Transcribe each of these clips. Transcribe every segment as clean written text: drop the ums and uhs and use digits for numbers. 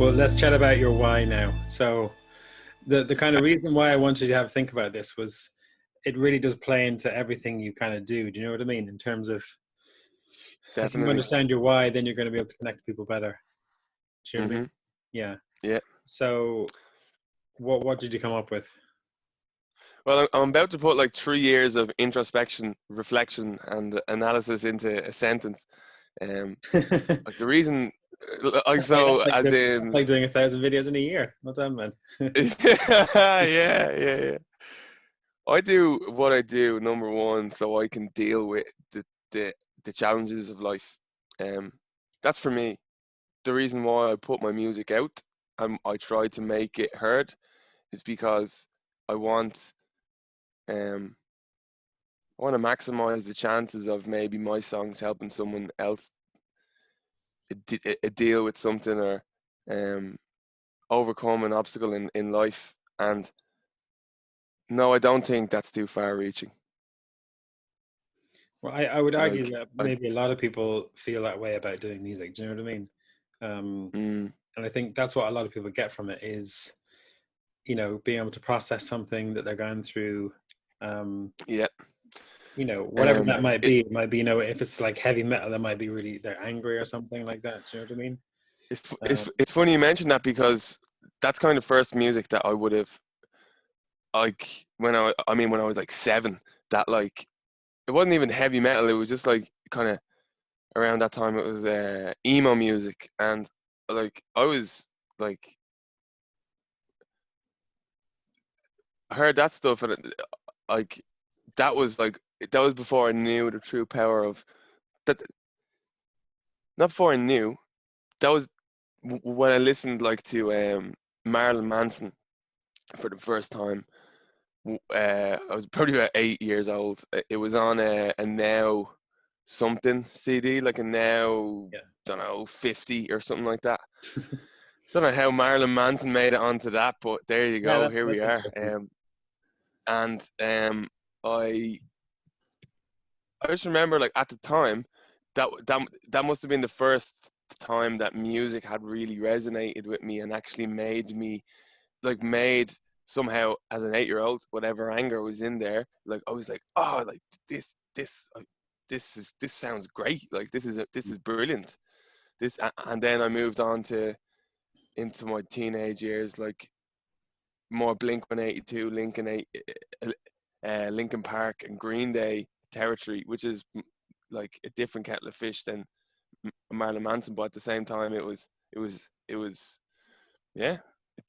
well, let's chat about your why now. So the kind of reason why I wanted you to have a think about this was it really does play into everything you kind of do. Do you know what I mean? In terms of if you Definitely. understand your why, then you're going to be able to connect to people better. Do you know what I mean? Mm-hmm. Yeah. Yeah. So what did you come up with? Well, I'm about to put like 3 years of introspection, reflection, and analysis into a sentence. Um, like the reason, like That's like so, as that's in, like doing 1,000 videos in a year. Well done, man. yeah, yeah. I do what I do, number one, so I can deal with the the challenges of life. Um, that's for me. The reason why I put my music out and I try to make it heard is because I want um I want to maximize the chances of maybe my songs helping someone else deal with something or um overcome an obstacle in life. And no, I don't think that's too far reaching. Well, I would argue Like that I maybe a lot of people feel that way about doing music. Do you know what I mean? Um, mm, and I think that's what a lot of people get from it is, being able to process something that they're going through. Um, yeah. whatever Um that might it, be. It might be, if it's like heavy metal, that might be really they're angry or something like that. Do you know what I mean? it's funny you mentioned that because that's kind of first music that I would have like when I was like 7, that like it wasn't even heavy metal, it was just like kind of around that time it was emo music. And like I was like I heard that stuff and like that was before I knew the true power of that. Not before I knew, that was when I listened like to Marilyn Manson for the first time. I was probably about 8 years old. It was on a Now something CD, like a Now, Yeah. don't know, 50 or something like that. Don't know how Marilyn Manson made it onto that, but there you Yeah, go. Here we that's are. interesting. And I I just remember like at the time that must have been the first time that music had really resonated with me and actually made me like made somehow as an 8-year-old whatever anger was in there, like I was like, oh, like this sounds great, like this is brilliant. And then I moved on to into my teenage years, like more Blink 182, Linkin Park and Green Day territory, which is like a different kettle of fish than Marilyn Manson, but at the same time it was yeah,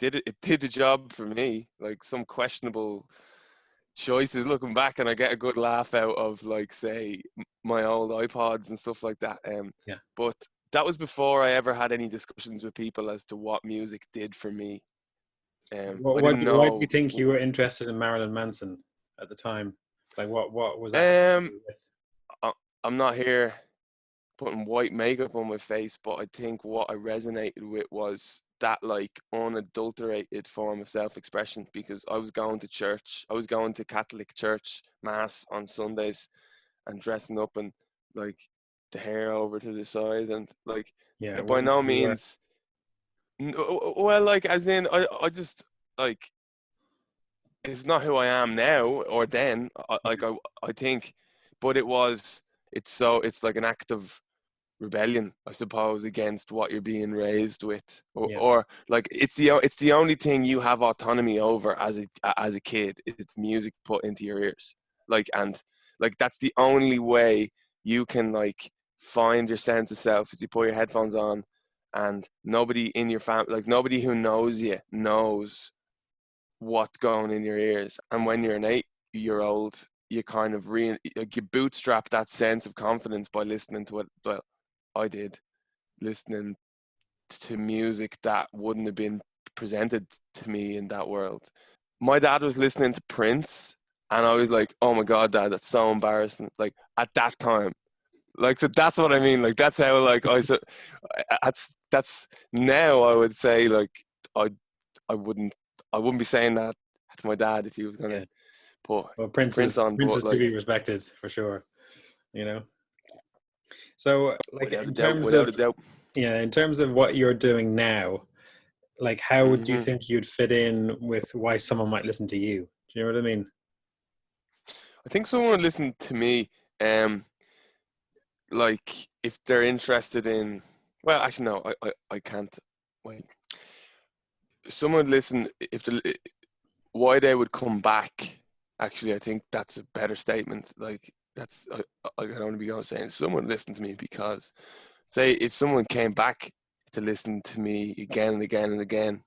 it did the job for me. Like some questionable choices looking back, and I get a good laugh out of like say my old iPods and stuff like that. Yeah. But that was before I ever had any discussions with people as to what music did for me. I didn't Why do you know. think you were interested in Marilyn Manson at the time? Like, what was that having to Um, do with? I, I'm not here putting white makeup on my face, but I think what I resonated with was that like unadulterated form of self-expression, because I was going to church, I was going to Catholic church mass on Sundays and dressing up and like the hair over to the side and like Yeah, it by wasn't no who you were. means well, like as in I just like it's not who I am now or then. I think, but it's like an act of rebellion, I suppose, against what you're being raised with, Yeah. or like it's the only thing you have autonomy over as a kid. It's music put into your ears, like, and like that's the only way you can like find your sense of self is you put your headphones on, and nobody in your family, like nobody who knows you knows what's going in your ears. And when you're an 8-year old, you kind of like you bootstrap that sense of confidence by listening to what, well, I did, listening to music that wouldn't have been presented to me in that world. My dad was listening to Prince, and I was like, "Oh my God, Dad, that's so embarrassing!" Like at that time, like so that's what I mean. Like that's how like that's now I would say like I I wouldn't I wouldn't be saying that to my dad if he was gonna Yeah. put Well, Prince on, Prince but is to like be respected for sure. You know. So, like without a doubt, without a doubt. in terms of what you're doing now, like how would you Hmm. think you'd fit in with why someone might listen to you? Do you know what I mean? I think someone would listen to me, um, like if they're interested in. Well, actually, no, I can't. Wait. Someone would listen if the why they would come back. Actually, I think that's a better statement. Like that's I can only be going saying someone listened to me because, say, if someone came back to listen to me again and again and again,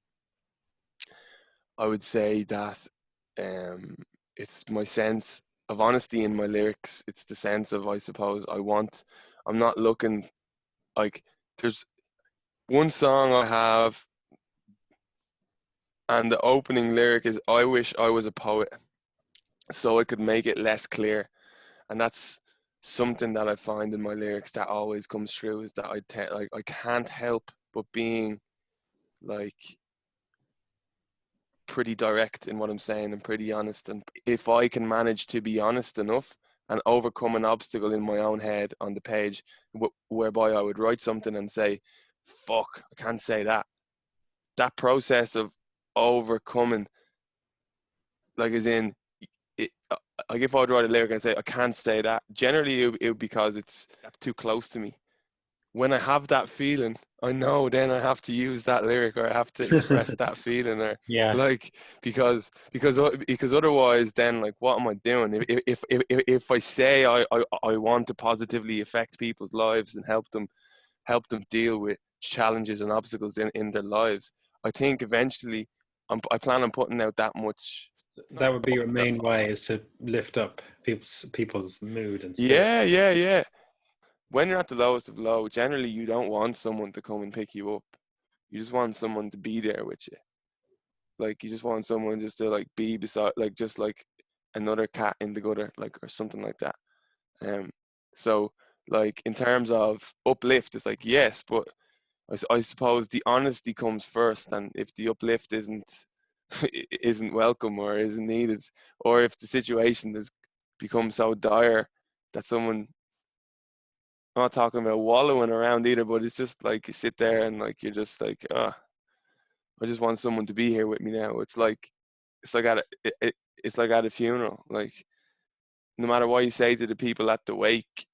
I would say that um, it's my sense of honesty in my lyrics. It's the sense of, I suppose, I'm not looking like there's one song I have, and the opening lyric is, I wish I was a poet so I could make it less clear. And that's something that I find in my lyrics that always comes through, is that like I can't help but being like pretty direct in what I'm saying and pretty honest. And if I can manage to be honest enough and overcome an obstacle in my own head on the page, whereby I would write something and say, fuck, I can't say that. That process of overcoming, like as in, like if I would write a lyric and say, I can't say that, generally it would because that's too close to me. When I have that feeling, I know then I have to use that lyric, or I have to express that feeling, or Yeah. like because otherwise, then like what am I doing? If I say I want to positively affect people's lives and help them deal with challenges and obstacles in their lives, I think eventually I plan on putting out that much. That would be your main way, is to lift up people's mood and spirit. Yeah, yeah, yeah. When you're at the lowest of low, generally you don't want someone to come and pick you up. You just want someone to be there with you. Like you just want someone just to like be beside, like just like another cat in the gutter, like or something like that. Um, so like in terms of uplift, it's like yes, but I suppose the honesty comes first, and if the uplift isn't welcome or isn't needed, or if the situation has become so dire that someone, I'm not talking about wallowing around either, but it's just like you sit there and like you're just like, I just want someone to be here with me now. It's like it's like at a funeral. Like no matter what you say to the people at the wake,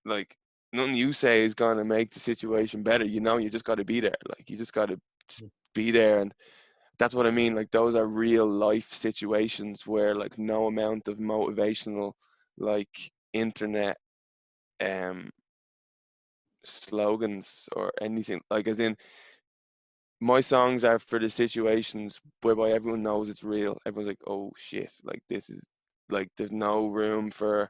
like nothing you say is gonna make the situation better. You know, you just got to be there. Like you just got to be there, and that's what I mean. Like those are real life situations where like no amount of motivational, like internet, um slogans or anything, like as in my songs are for the situations whereby everyone knows it's real. Everyone's like, oh shit, like this is like there's no room for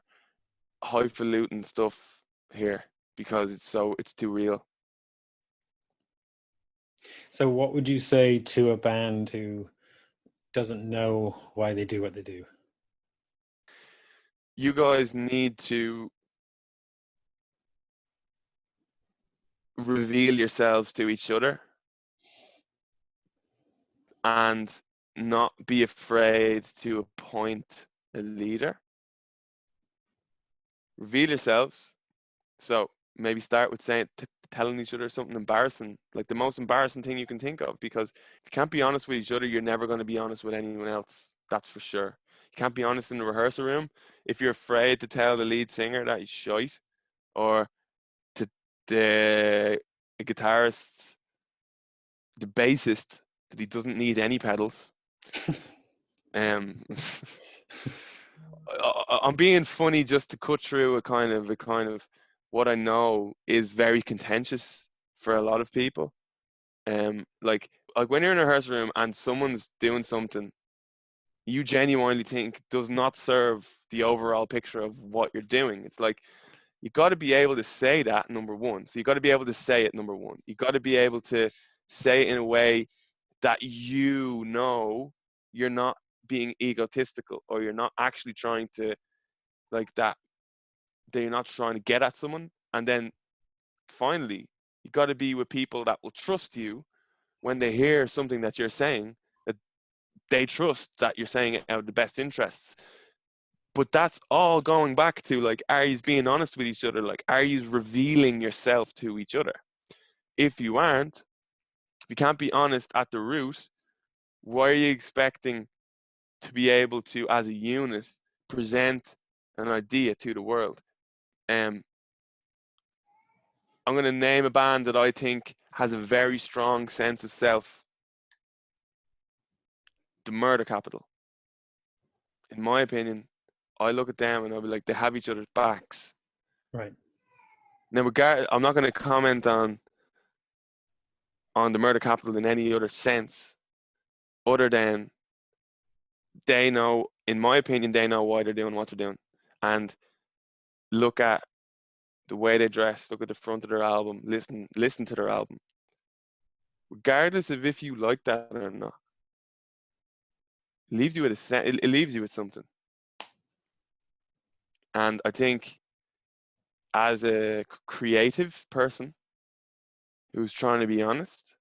highfalutin stuff here because it's too real. So what would you say to a band who doesn't know why they do what they do? You guys need to reveal yourselves to each other and not be afraid to appoint a leader. Reveal yourselves. So maybe start with telling each other something embarrassing, like the most embarrassing thing you can think of, because if you can't be honest with each other, you're never going to be honest with anyone else. That's for sure. You can't be honest in the rehearsal room if you're afraid to tell the lead singer that he's shite, or to the guitarist, the bassist, that he doesn't need any pedals. Um, I'm being funny just to cut through a kind of what I know is very contentious for a lot of people. Like when you're in a rehearsal room and someone's doing something you genuinely think does not serve the overall picture of what you're doing, it's like you got to be able to say that, number one. So you got to be able to say it, number one. You got to be able to say it in a way that you know you're not being egotistical, or you're not actually trying to like that you're not trying to get at someone. And then finally, you got to be with people that will trust you when they hear something that you're saying, that they trust that you're saying it out of the best interests. But that's all going back to like, are you being honest with each other? Like, are you revealing yourself to each other? If you aren't, If you can't be honest at the root, why are you expecting to be able to, as a unit, present an idea to the world? I'm going to name a band that I think has a very strong sense of self. The Murder Capital. In my opinion, I look at them and I'll be like, they have each other's backs. Right. Now, I'm not going to comment on the Murder Capital in any other sense, other than they know, in my opinion, they know why they're doing what they're doing. And look at the way they dress, look at the front of their album, listen to their album. Regardless of if you like that or not, it leaves you with something. And I think as a creative person who's trying to be honest,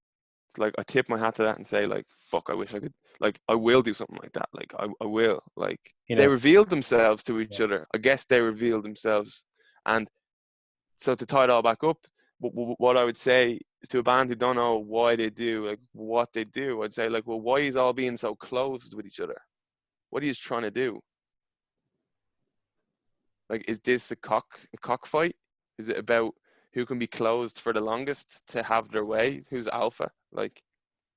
it's like I tip my hat to that and say, like, fuck, I wish I could, like, I will do something like that. Like, I will. Like, they revealed themselves to each other. I guess they revealed themselves. And so to tie it all back up, what I would say to a band who don't know why they do, like, what they do, I'd say, like, well, why is all being so closed with each other? What are you trying to do? Like, is this a cockfight? Is it about who can be closed for the longest to have their way? Who's alpha? Like,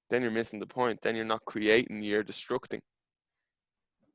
then you're missing the point. Then you're not creating, you're destructing.